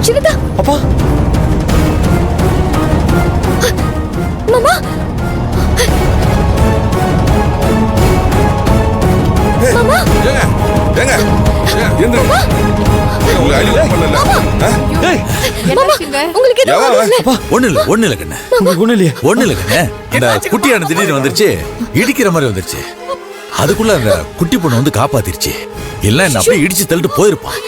சின்னதா அப்பா மாமா மாமா ஏங்க எந்திரங்க உங்களுக்கு அடி பண்ணல உங்களுக்கு எதுவும் ஒண்ணு இல்ல கண்ணு. ஒண்ணு இல்ல கண்ணு. அந்த குட்டியான திடீர்னு வந்துருச்சு, இடிக்கிற மாதிரி வந்துருச்சு. அதுக்குள்ள அந்த குட்டி பொண்ணு வந்து காப்பாத்திருச்சு. எல்லாம் என்ன அப்படியே இடிச்சு தள்ளிட்டு போயிருப்பான்.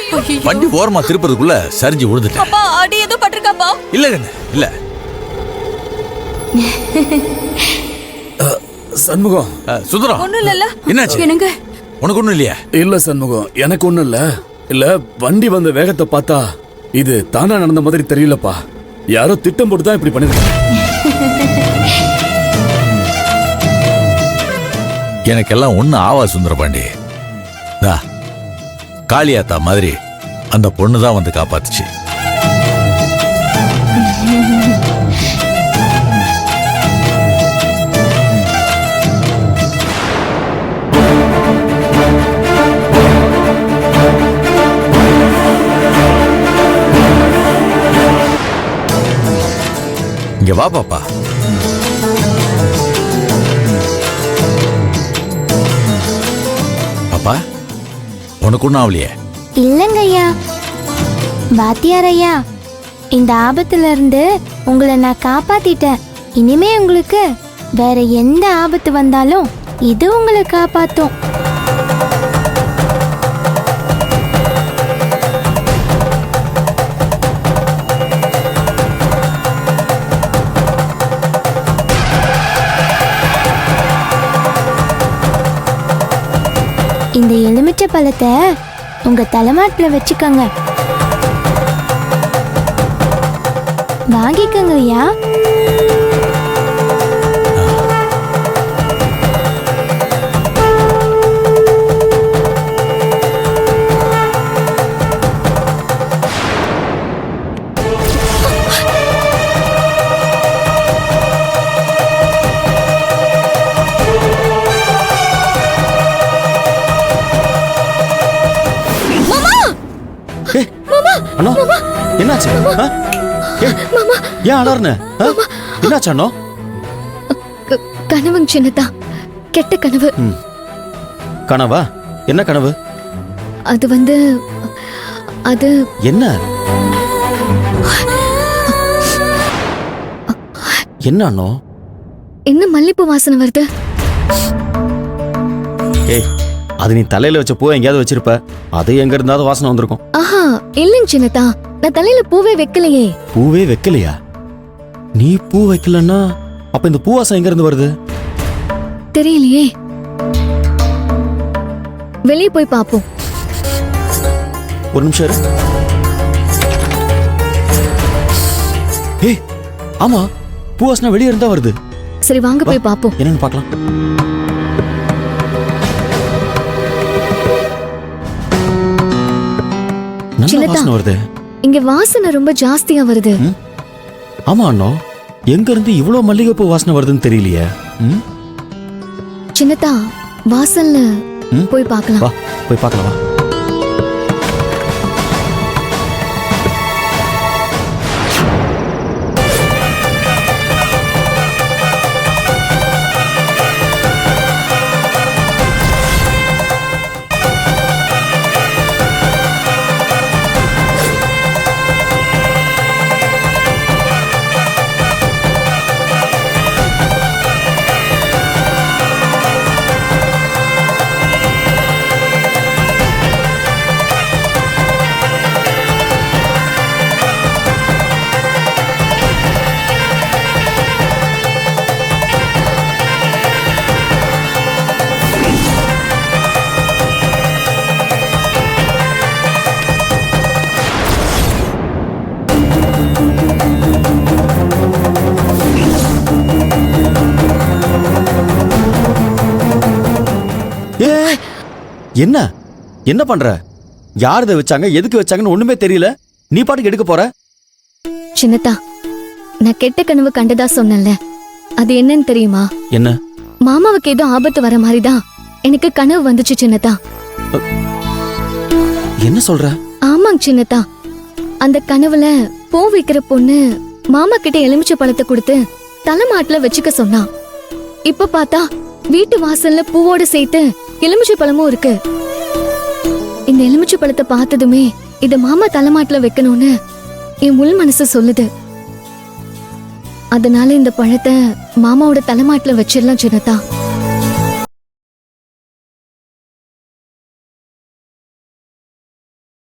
வண்டி ஓரமா திருப்பதுக்குள்ள சரிஞ்சு விழுந்துட்டேன். அடி எதுவும் பட்டிருக்காப்பா? இல்ல கண்ணு இல்ல. சண்முகம். சுந்தரம் ஒண்ணும் இல்ல. என்னாச்சு? என்னங்க உனக்கு ஒண்ணும் இல்லையா? இல்ல சண்முகம், எனக்கு ஒண்ணும் இல்ல வண்டி வந்த வேகத்தை பார்த்தா இது தானா நடந்த மாதிரி தெரியலப்பா. யாரோ திட்டம் போட்டு தான் இப்படி பண்ணிருக்காங்க. எனக்கெல்லாம் ஒண்ணு ஆவா சுந்தரபாண்டி. காளியாத்தா மாதிரி அந்த பொண்ணு தான் வந்து காப்பாத்துச்சு. இங்க வா பாப்பா. பாப்பா உனக்கு ஒண்ணும் ஆவலையே? இல்லங்க ஐயா. வாத்தியார் ஐயா, இந்த ஆபத்துல இருந்து உங்களை நான் காப்பாத்திட்டேன். இனிமே உங்களுக்கு வேற எந்த ஆபத்து வந்தாலும் இது உங்களை காப்பாத்தும். இந்த எலுமிச்சை பழத்தை உங்க தலைமாட்டுல வச்சுக்கோங்க. வாங்கிக்கோங்க ஐயா. அண்ணா என்னாச்சு? ஏன் அலர்ன? என்னாச்சு அண்ணா? கனவுங்க சின்னதா, கெட்ட கனவு. கனவா? என்ன கனவு? அது வந்து அது என்ன என்ன அண்ணா? என்ன மல்லிப்பூ வாசனை வருது? ஏய், அது நீ தலையில வச்ச பூ எங்கேயாவது வச்சிருப்ப. அது எங்க இருந்தாவது வாசனை வந்திருக்கும். ஆஹா இல்லைங்க சின்னதா, நான் தலையில பூவே வைக்கலையே. பூவே வைக்கலையா? நீ பூ வைக்கலன்னா அப்ப இந்த பூ வாசம் எங்க இருந்து வருது? தெரியலையே. வெளியே போய் பாப்போம். ஒரு நிமிஷம் இரு. ஏய் ஆமா, பூ வாசனை வெளியே இருந்தா வருது. சரி வாங்க போய் பாப்போம். என்னன்னு பார்க்கலாம். நல்ல வாசனை வருது. இங்க வாசனை ரொம்ப ஜாஸ்தியா வருது. ஆமா அண்ணா, எங்க இருந்து இவ்வளவு மல்லிகைப்பூ வாசனை வருதுன்னு தெரியலையே. சின்னதா, வாசல்ல போய் பார்க்கலாம். வா போய் பார்க்கலாம். வா. என்ன என்ன பண்ற? யார் இதை வச்சாங்க, எதுக்கு வச்சாங்கன்னு ஒண்ணுமே தெரியல. நீ பாட்டுக்கு எடுக்க போற. சின்னதா, நான் கெட்ட கனவு கண்டதா சொன்னேன்ல, அது என்னன்னு தெரியுமா? என்ன? மாமாவுக்கு ஏதோ ஆபத்து வர மாதிரிதான் எனக்கு கனவு வந்துச்சு சின்னதா. என்ன சொல்ற? ஆமாங்க சின்னத்தா, அந்த கனவுல பூ வைக்கிற பொண்ணு மாமா கிட்ட எலுமிச்சை பழத்தை கொடுத்து தலைமாட்டுல வச்சுக்க சொன்னா. இப்ப பார்த்தா வீட்டு வாசல்ல பூவோட சேர்த்து எலுமிச்சை பழமும் இருக்கு. இந்த எலுமிச்சை பழத்தை பார்த்ததுமே இத மாமா தலைமாட்டுல வைக்கணும்னு என் உள் மனசு சொல்லுது. அதனால இந்த பழத்தை மாமாவோட தலைமாட்டுல வச்சிடலாம் சின்னத்தா.